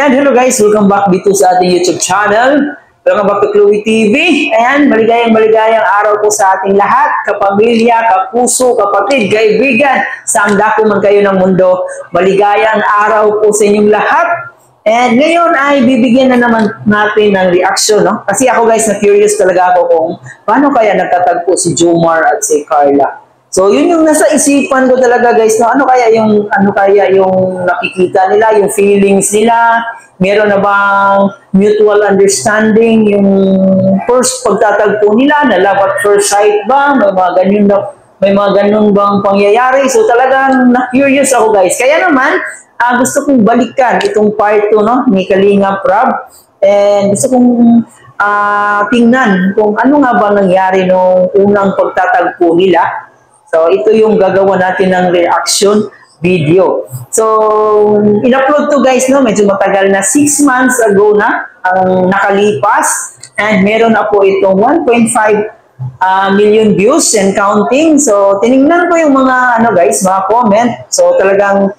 And hello guys, welcome back dito sa ating YouTube channel. Welcome back to Chloe TV. Ayan, maligayang araw po sa ating lahat, kapamilya, kapuso, kapatid, kaibigan, saan dako man kayo ng mundo. Maligayang araw po sa inyong lahat. And ngayon ay bibigyan na naman natin ng reaction, no? Kasi ako guys, na-curious talaga ako kung paano kaya nagtatagpo si Jomar at si Carla. So yun yung nasa isipan ko talaga guys, no? Ano kaya yung nakikita nila, yung feelings nila, meron na bang mutual understanding, yung first pagtatagpo nila, na love at first sight ba, may mga ganun bang pangyayari. So talagang na-curious ako guys. Kaya naman, gusto kong balikan itong part 2, no, ni Kalinga Prab. And gusto kong tingnan kung ano nga ba nangyari nung unang pagtatagpo nila. So, ito yung gagawa natin ng reaction video. So, in-upload to guys, no? Medyo matagal na, 6 months ago na ang nakalipas. And meron na po itong 1.5 million views and counting. So, tinignan ko yung mga, guys, mga comment. So, talagang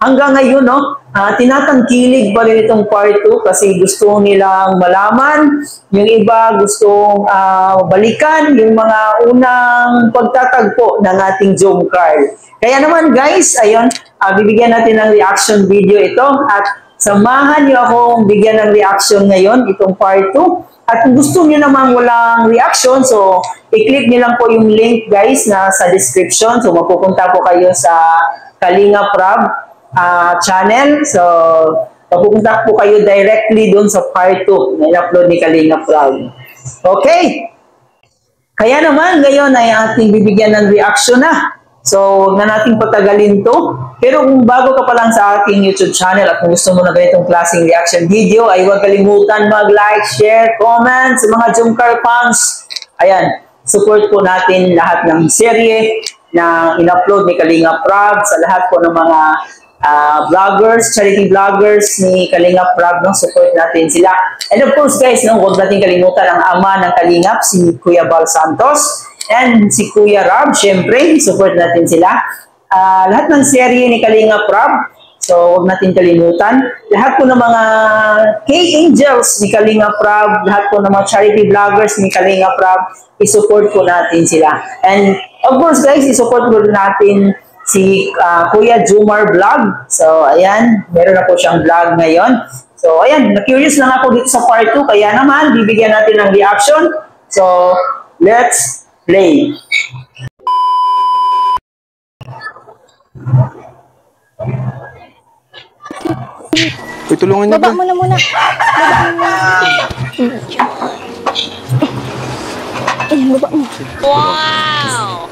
hanggang ngayon, no? Tinatangkilig pa rin itong part 2 kasi gusto nilang malaman. Yung iba gustong balikan yung mga unang pagtatagpo ng ating Jomcar. Kaya naman guys, ayun, bibigyan natin ng reaction video ito at samahan niyo akong bigyan ng reaction ngayon, itong part 2. At kung gusto niyo naman walang reaction, so i-click niyo lang po yung link guys na sa description. So mapupunta po kayo sa Kalinga Prab channel. So, papupunta po kayo directly doon sa part 2 na in-upload ni Kalinga Prab. Okay. Kaya naman, ngayon ay ating bibigyan ng reaction na. So, huwag na nating patagalin to. Pero kung bago ka pa lang sa aking YouTube channel at kung gusto mo na ganitong klaseng reaction video, ay huwag kalimutan mag-like, share, comment sa mga Jomcar fans. Ayan, support po natin lahat ng serye na in-upload ni Kalinga Prab sa lahat po ng mga vloggers, charity vloggers ni Kalinga Prab, no? Support natin sila. And of course guys, no, huwag natin kalimutan ang ama ng Kalingap, si Kuya Bal Santos, and si Kuya Rab, syempre, support natin sila. Lahat ng serye ni Kalinga Prab, so huwag natin kalimutan. Lahat po ng mga K-Angels ni Kalinga Prab, lahat po ng mga charity vloggers ni Kalinga Prab, isupport po natin sila. And of course guys, isupport po natin si Kuya Jomar Vlog. So, ayan, meron na po siyang vlog ngayon. So, ayan, na-curious lang ako dito sa part 2, kaya naman, bibigyan natin ng reaction. So, let's play. Uy, tulungan niyo ba? Baba mo na muna. Baba mo. Wow!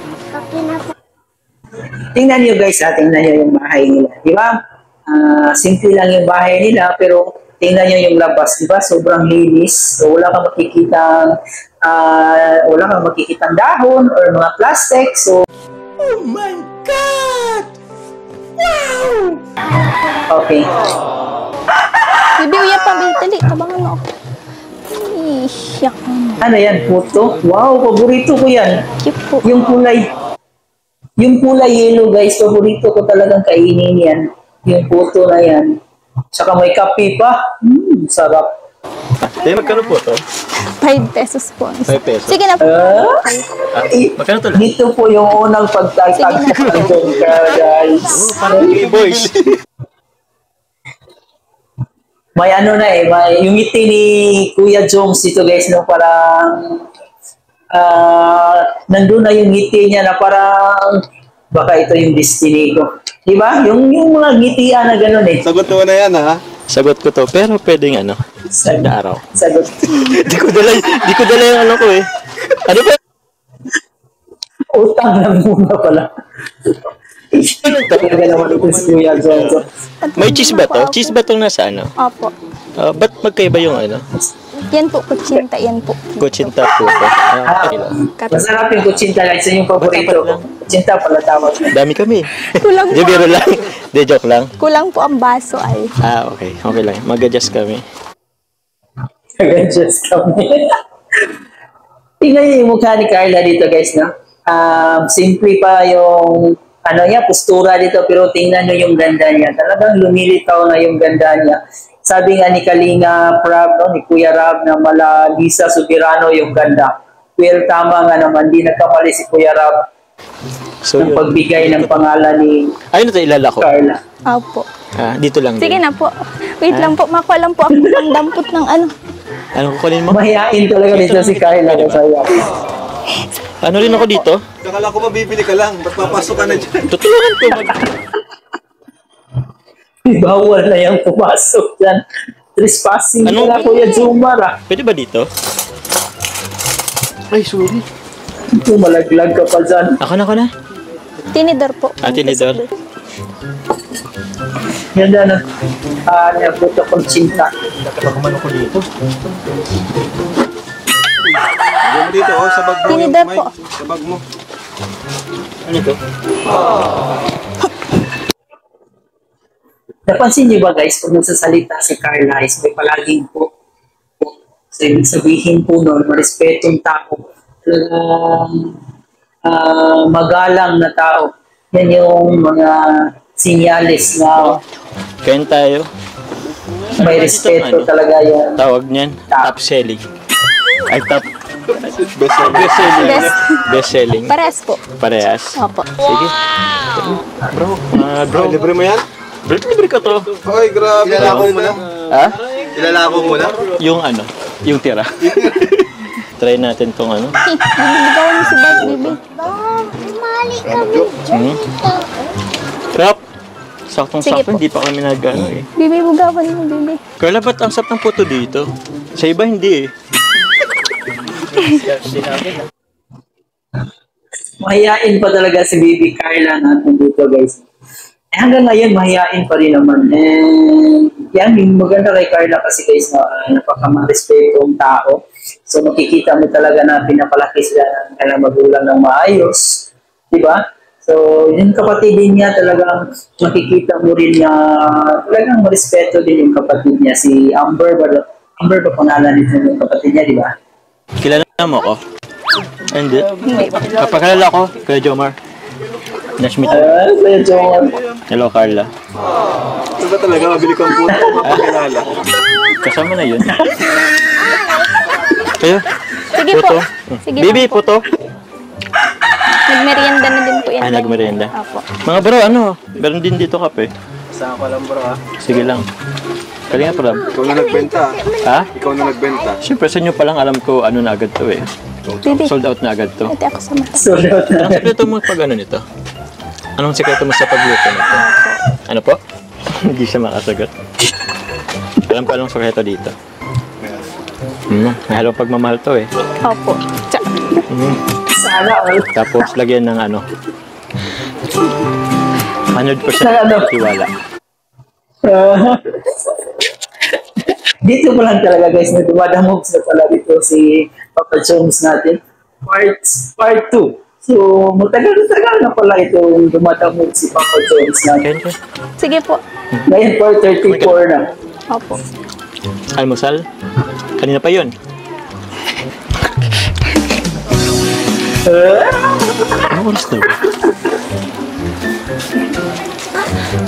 Tingnan nyo guys, tingnan nyo yung bahay nila. Di ba? Simple lang yung bahay nila, pero tingnan nyo yung labas. Di ba? Sobrang linis. So, wala kang makikitang dahon or mga plastic. So, Oh my God! Wow! okay. Bibi, uya pa. Dali, tabangan mo ako. Iyak. Ano yan? Puto? Wow, paborito ko yan. Cute po. Yung kulay yellow guys, paborito ko talagang kainin yan. Yung puto na yan. Saka may kape pa. Sarap. Magkano po to? 5 pesos po. 5 pesos. Sige na po. Magkano to lang? Dito po yung unang pagtatag ng Jomcar guys. Parang gay boys. May ano na yung ngiti ni Kuya Joms dito guys, no, parang nandun na yung ngiti niya na parang baka ito yung destiny ko. Diba? Yung mga ngitian na gano'n eh. Sagot mo na yan, ha? Sagot ko to, pero pwedeng na araw. Sagot. Di ko dala yung ano ko eh. Ano ba? Utang lang muna pala. Talaga naman ito si Kuya Joms. May cheese ba to? Cheese ba itong nasa ano? Opo. Ba't magkaiba yung ano? Yan po, kutsinta. Yan po. Kutsinta po to. Okay lang. Masarap yung kutsinta guys. Yun yung paborito ko. Kutsinta pala tawag. Dami kami. Kulang Di, po. biro lang. Di, joke lang. Kulang po ang baso ay. Okay. Okay lang. Mag-adjust kami. Mag-adjust kami. Tingnan niyo yung mukha ni Carla dito guys, no? Simple pa yung postura dito, pero tingnan nyo yung ganda niya. Talagang lumilitaw na yung ganda niya. sabi nga ni Kalinga Prab, no, ni Kuya Rab na mala Lisa Subirano yung ganda. Well, tama nga naman, di nagkamali si Kuya Rab So, ng yun. pagbigay ng pangalan ni Ayun ito, ilala ko. Carla. Opo. Ah, dito lang Sige din. na po. Wait lang po. Makuha lang po ako ng dampot ng ano. Anong kukunin mo? Mahihain talaga nito si Carla. Saya. Ano rin ako dito? Akala ko mabibili ka lang. Ba't papasok ka na dyan? Tutulungan ko. Bawal na yung pumasok dyan. Trespassing Ano? ka na, Kuya Jumar. Pwede ba dito? Ay, sorry. Malaglag ka pa dyan. Ako na. Tinidor po. Tinidor. Ganda na. Nabuto kong cinta. Nakapagkumano ko dito. Diyan mo dito, oh, sa bag mo. Tinidor Mike. po. Sa bag mo. Ano ito? Napansin niyo ba guys, pag nagsasalita si Carla is may palaging po. So, ibig sabihin po nun, marespetong tao. Magalang na tao. Yan yung mga sinyalis na Kain tayo. may respeto talaga yan. Tawag niyan, top selling. Ay, top. Best selling. Best selling. Parehas po. Parehas. Opo. Sige. Bro. Bro. Ay, libre mo yan? Libre ko to. Ay, grabe. Ilalako mo na. Ha? Ilalako mo na. Yung ano? Yung tira. Try natin tong ano. Binibigawan mo si Bart, baby. Hmm? Crap. Saktong-sakto, Sige po. hindi pa kami nag-ano eh. Baby, bugawan mo, baby. Carla, ba't ang sap ng puto dito? Sa iba, hindi eh. Mahihain pa talaga si Baby Carla natin dito guys. Hanggang ngayon, mahihain pa rin naman. And yan, yung maganda kay Carla kasi guys, napaka-respetong tao. So makikita mo talaga na pinapalaki sila ng kanilang magulang ng maayos. Diba? So, yung kapatid din niya talagang makikita mo rin na talagang marespeto din yung kapatid niya. Si Amber ba pangalan nito yung kapatid niya, di ba? Kilala mo ko? Hindi. Kapagkalala ko, Kuya Jomar. Nice meet you. Kuya John. Hello, Carla. Ito ba talaga mabili kang puto? Pakilala. Kasama na yun. Kayo? Sige po. Puto. Sige Bibi, lang po. puto. Nagmerienda na din po yan. Ay, nagmerienda. Opo. Mga bro, ano? Meron din dito kape. Saan ka lang bro ha? Sige lang. Kalinga pa lang. Ikaw na nagbenta. Ha? Ikaw na nagbenta. Siyempre, sa inyo pa lang alam ko ano na agad to eh. Baby, Sold out na agad to. ito ako sa mata. Sorry. Anong sekreto mo pag ano nito? Anong sekreto mo sa pagluto nito? Ano po? Hindi siya makasagot. Alam ko anong sekreto dito. May halong pagmamahal to eh. Opo. Tsa. Sana all. Tapos lagyan ng ano. 100% Ano? tiwala. Dito pa lang talaga guys, na dumadamog na pala dito si Papa Jones natin. Part 2. So, matagal na pala itong dumadamog si Papa Jones natin. Kaya Sige po. Ngayon, part 34 na. Opo. almusal? Kanina pa yun. Ano oras na ba?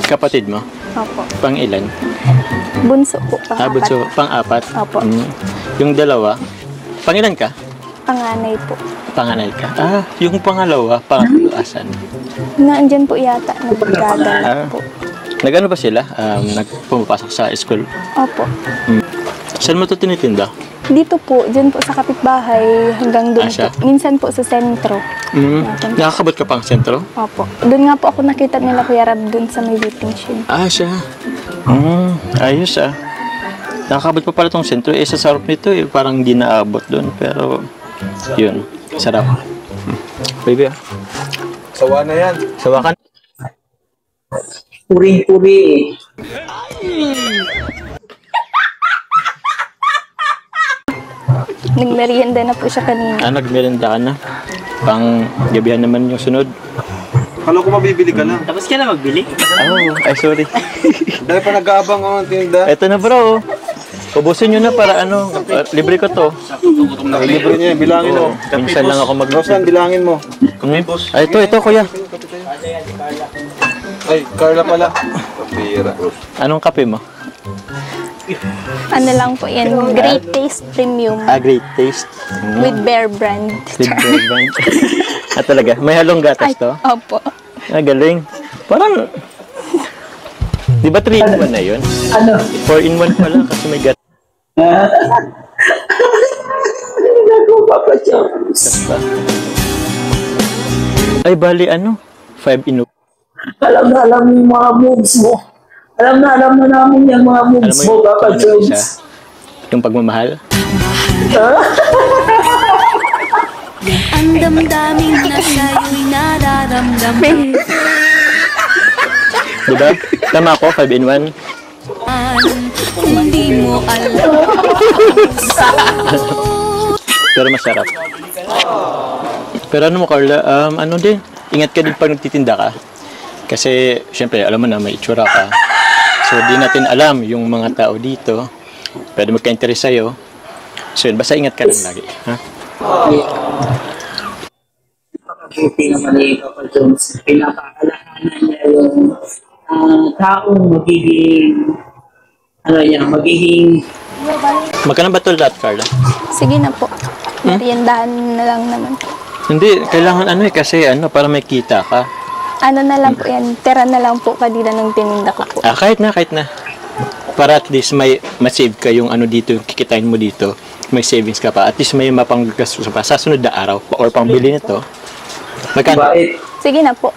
Kapatid mo? Opo. Pang ilan? Bunso po. Bunso, pang-apat? Opo. Yung dalawa? Pang ilan ka? Panganay po. Panganay ka? Yung pangalawa, pangatlo, asan? Naandyan po yata. Nagagalit po. Nag-ano ba sila? Pumapasok sa school? Opo. Saan mo ito tinitinda? Dito po, dyan po sa kapitbahay hanggang doon siya? po. Minsan po sa sentro. Nakakabot ka pang sentro? Opo. Doon nga po ako nakita nila Kuya Rab doon sa may waiting shed. Siya. Ayos Nakakabot pa pala tong sentro. Sa sarap nito parang hindi naabot doon. Pero, yun. Sarap. Baby Sawa na yan. Sawa ka. Puring-puri. Nagmerienda na po siya kanina. Nagmerenda ka na. Pang gabihan naman yung sunod. Akala ko mabibili ka lang. Tapos ka na magbili? Ay sorry. Dahil pa nag-aabang ang tinda. Eto na bro. Ubusin nyo na para libre ko to. Ay, libre niya. Bilangin mo. Minsan lang ako Rosan, bilangin mo. Ito kuya. Ay, Carla pala. Kapira. Anong kape mo? Ano lang po yan, Great Taste Premium Great Taste. with Bear Brand. With Bear Brand. Talaga, may halong gatas Ay, to? opo. Galing. Parang, di ba 3-in-1 na yun? Ano? 4-in-1 pala kasi may gatas Ako, Papa Jones. pa. Ay, bali 5-in-1. Alam na alam mo yung mga moves mo. Alam na namin yung mga moves mo, Papa Jones. Yung pagmamahal? Ang damdamin na sa'yo'y nararamdaman. Diba? Tama ako, 5-in-1. Hindi mo alam. Pero masarap. Pero ano mo, Carla, ingat ka din pag nagtitinda ka. Kasi, syempre, alam mo na, may itsura ka. So, di natin alam yung mga tao dito. Pwede magka-interest sa'yo. So, yun, basta ingat ka lang lagi. Ha? Napakabuti naman ni Papa Jones. Pinapakalahanan niya yung taong magiging Magkano ba ito lahat, Carla? Sige na po. Meriendahan na lang naman po. Hindi, kailangan kasi para may kita ka. Ano na lang po yan, tira na lang po kanina ng tininda ko po. Kahit na. Para at least may ma-save ka yung dito, yung kikitain mo dito. May savings ka pa. At least may mapanggastos pa sa sunod na araw or pangbili nito. Magkano? bait. Sige na po.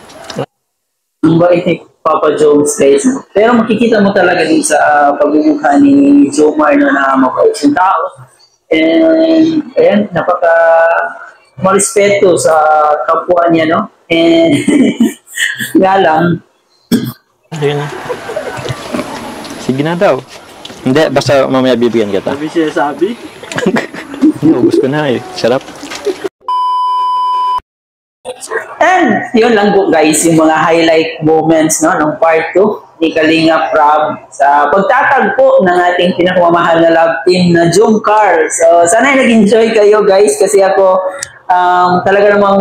Ang bait ni Papa Jones, guys. Pero makikita mo talaga din sa pagmumukha ni Jomar na mabait yung tao. And, ayan, marespeto sa kapwa niya, no? And, nga lang. Sige na. Sige na daw. Hindi, basta mamaya bibigyan kita. Sabi siya sabi. Ubus ko na Sarap. And yun lang po guys, yung mga highlight moments ng part 2 ni Kalingap Rob sa pagtatagpo ng ating pinakamamahal na love team na Jomcar. So sana nag-enjoy kayo guys kasi ako talaga namang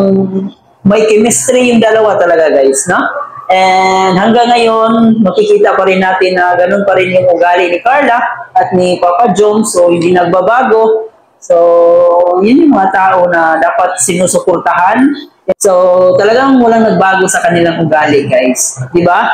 may chemistry yung dalawa talaga guys, no? And hanggang ngayon, makikita pa rin natin na ganun pa rin yung ugali ni Carla at ni Papa Jones, so hindi nagbabago. So, yun yung mga tao na dapat sinusuportahan. So, talagang walang nagbago sa kanilang ugali, guys. Di ba?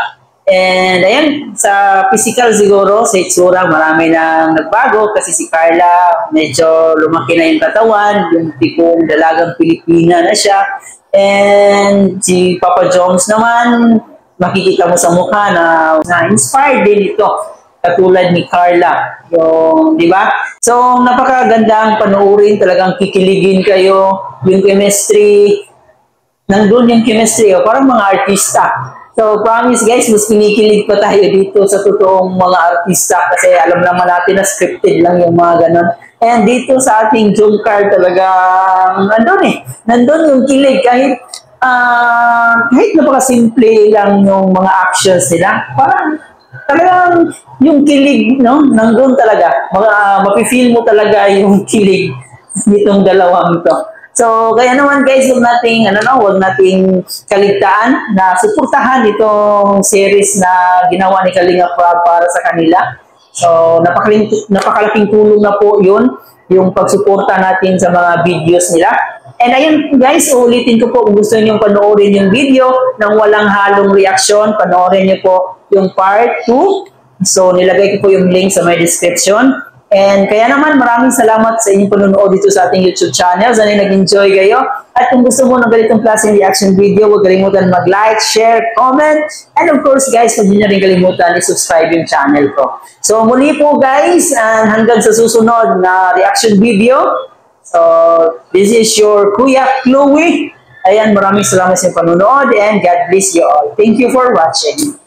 And ayan, sa physical siguro, sa itsura, marami nang nagbago kasi si Carla, medyo lumaki na yung katawan, yung tipong dalagang Pilipina na siya. And si Papa Jones naman, makikita mo sa mukha na inspired din ito. Katulad ni Carla, yung, di ba? So, napakagandang panoorin, talagang kikiligin kayo, yung chemistry, nandun yung chemistry, parang mga artista. So, promise guys, mas kinikilig pa tayo dito sa totoong mga artista kasi alam naman natin na scripted lang yung mga ganon. And dito sa ating Jomcar talagang nandun yung kilig kahit napakasimple lang yung mga actions nila. Parang talagang yung kilig, no? Nandun talaga. Mapifeel mo talaga yung kilig nitong dalawang to. So, kaya naman guys, huwag nating kaligtaan na suportahan itong series na ginawa ni Kalingap Rob para sa kanila. So, napakalaking tulong na po yun, yung pagsuporta natin sa mga videos nila. And ayun guys, ulitin ko po, kung gusto niyo panoorin yung video ng walang halong reaksyon, panoorin niyo po yung part 2. So, nilagay ko po yung link sa my description. And kaya naman, maraming salamat sa inyong panonood dito sa ating YouTube channel. Sana nag-enjoy kayo. At kung gusto mo ng ganitong klaseng reaction video, huwag kalimutan mag-like, share, comment. And of course guys, huwag niyo na rin kalimutan i-subscribe yung channel ko. So muli po guys, and hanggang sa susunod na reaction video. So, this is your Kuya Chloe. Ayan, maraming salamat sa panonood and God bless you all. Thank you for watching.